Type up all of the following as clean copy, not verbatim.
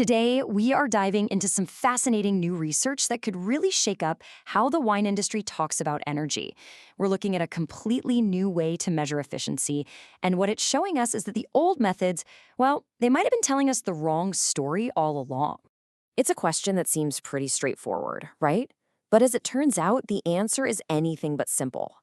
Today, we are diving into some fascinating new research that could really shake up how the wine industry talks about energy. We're looking at a completely new way to measure efficiency, and what it's showing us is that the old methods, well, they might have been telling us the wrong story all along. It's a question that seems pretty straightforward, right? But as it turns out, the answer is anything but simple.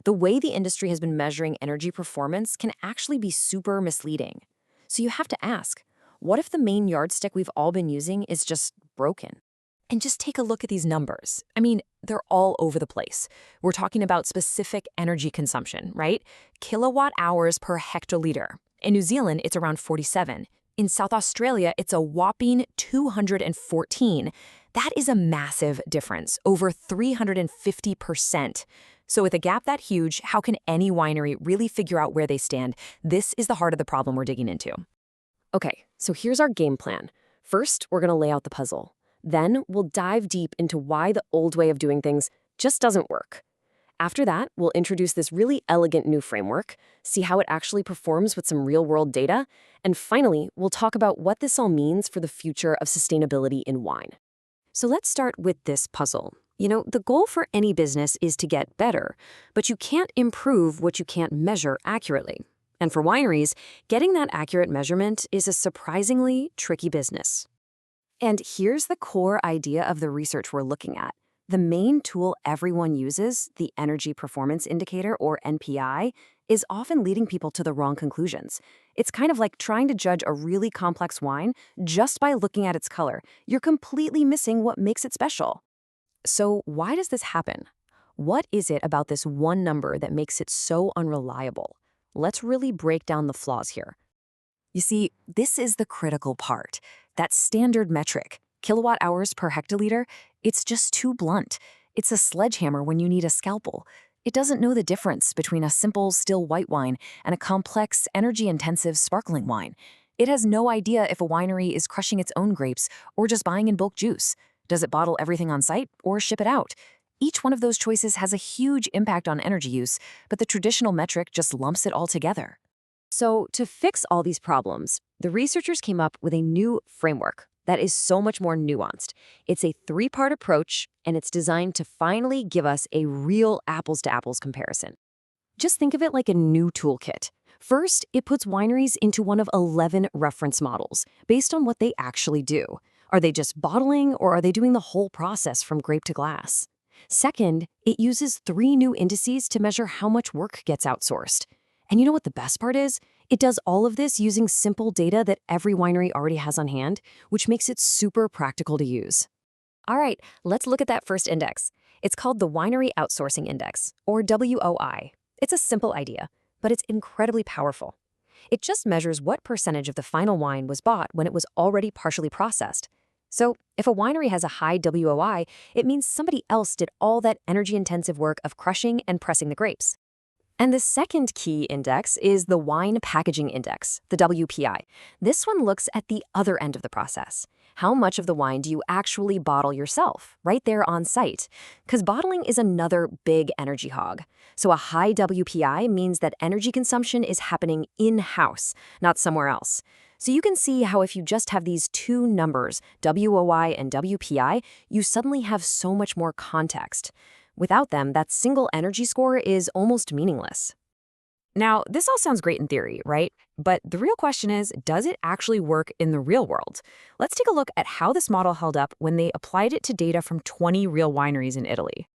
The way the industry has been measuring energy performance can actually be super misleading. So you have to ask, what if the main yardstick we've all been using is just broken? And just take a look at these numbers. I mean, they're all over the place. We're talking about specific energy consumption, right? Kilowatt hours per hectoliter. In New Zealand, it's around 47. In South Australia, it's a whopping 214. That is a massive difference, over 350%. So with a gap that huge, how can any winery really figure out where they stand? This is the heart of the problem we're digging into. Okay, so here's our game plan. First, we're going to lay out the puzzle. Then, we'll dive deep into why the old way of doing things just doesn't work. After that, we'll introduce this really elegant new framework, see how it actually performs with some real-world data, and finally, we'll talk about what this all means for the future of sustainability in wine. So let's start with this puzzle. You know, the goal for any business is to get better, but you can't improve what you can't measure accurately. And for wineries, getting that accurate measurement is a surprisingly tricky business. And here's the core idea of the research we're looking at. The main tool everyone uses, the Energy Performance Indicator, or EnPI, is often leading people to the wrong conclusions. It's kind of like trying to judge a really complex wine just by looking at its color. You're completely missing what makes it special. So why does this happen? What is it about this one number that makes it so unreliable? Let's really break down the flaws here. You see, this is the critical part. That standard metric, kilowatt hours per hectoliter, it's just too blunt. It's a sledgehammer when you need a scalpel. It doesn't know the difference between a simple, still white wine and a complex, energy-intensive sparkling wine. It has no idea if a winery is crushing its own grapes or just buying in bulk juice. Does it bottle everything on site or ship it out? Each one of those choices has a huge impact on energy use, but the traditional metric just lumps it all together. So to fix all these problems, the researchers came up with a new framework that is so much more nuanced. It's a three-part approach, and it's designed to finally give us a real apples-to-apples comparison. Just think of it like a new toolkit. First, it puts wineries into one of 11 reference models based on what they actually do. Are they just bottling, or are they doing the whole process from grape to glass? Second, it uses 3 new indices to measure how much work gets outsourced. And you know what the best part is? It does all of this using simple data that every winery already has on hand, which makes it super practical to use. All right, let's look at that first index. It's called the Winery Outsourcing Index, or WOI. It's a simple idea, but it's incredibly powerful. It just measures what percentage of the final wine was bought when it was already partially processed. So if a winery has a high WOI, it means somebody else did all that energy-intensive work of crushing and pressing the grapes. And the second key index is the Wine Packaging Index, the WPI. This one looks at the other end of the process. How much of the wine do you actually bottle yourself, right there on site? Because bottling is another big energy hog. So a high WPI means that energy consumption is happening in-house, not somewhere else. So you can see how if you just have these two numbers, WOI and WPI, you suddenly have so much more context. Without them, that single energy score is almost meaningless. Now, this all sounds great in theory, right? But the real question is, does it actually work in the real world? Let's take a look at how this model held up when they applied it to data from 20 real wineries in Italy.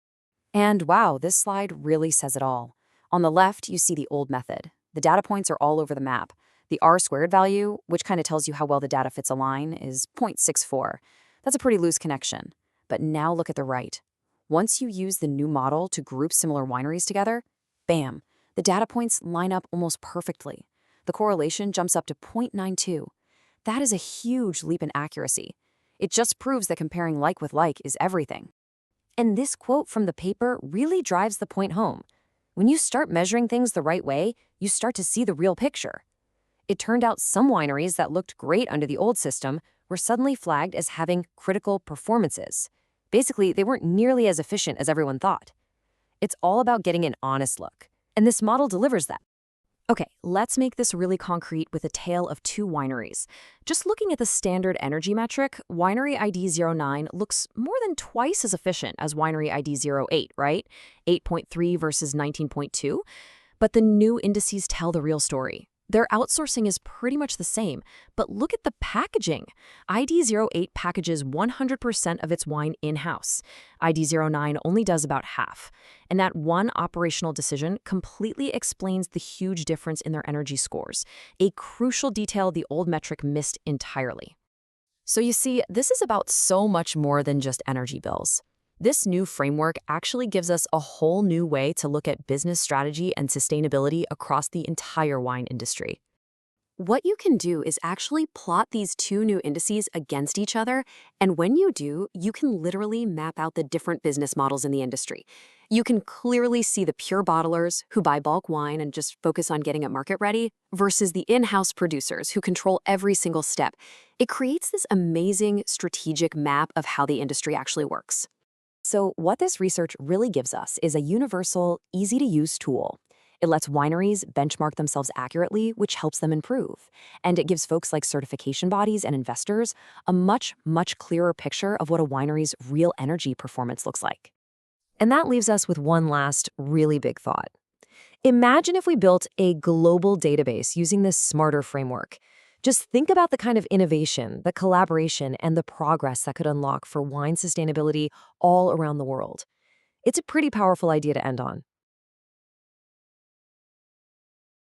And wow, this slide really says it all. On the left, you see the old method. The data points are all over the map. The R-squared value, which kind of tells you how well the data fits a line, is 0.64. That's a pretty loose connection. But now look at the right. Once you use the new model to group similar wineries together, bam, the data points line up almost perfectly. The correlation jumps up to 0.92. That is a huge leap in accuracy. It just proves that comparing like with like is everything. And this quote from the paper really drives the point home. When you start measuring things the right way, you start to see the real picture. It turned out some wineries that looked great under the old system were suddenly flagged as having critical performances. Basically, they weren't nearly as efficient as everyone thought. It's all about getting an honest look, and this model delivers that. Okay, let's make this really concrete with a tale of two wineries. Just looking at the standard energy metric, winery ID 09 looks more than twice as efficient as winery ID 08, right? 8.3 versus 19.2. But the new indices tell the real story. Their outsourcing is pretty much the same, but look at the packaging. ID 08 packages 100% of its wine in-house. ID 09 only does about half. And that one operational decision completely explains the huge difference in their energy scores, a crucial detail the old metric missed entirely. So you see, this is about so much more than just energy bills. This new framework actually gives us a whole new way to look at business strategy and sustainability across the entire wine industry. What you can do is actually plot these two new indices against each other, and when you do, you can literally map out the different business models in the industry. You can clearly see the pure bottlers who buy bulk wine and just focus on getting it market ready versus the in-house producers who control every single step. It creates this amazing strategic map of how the industry actually works. So what this research really gives us is a universal, easy-to-use tool. It lets wineries benchmark themselves accurately, which helps them improve. And it gives folks like certification bodies and investors a much, much clearer picture of what a winery's real energy performance looks like. And that leaves us with one last really big thought. Imagine if we built a global database using this smarter framework. Just think about the kind of innovation, the collaboration, and the progress that could unlock for wine sustainability all around the world. It's a pretty powerful idea to end on.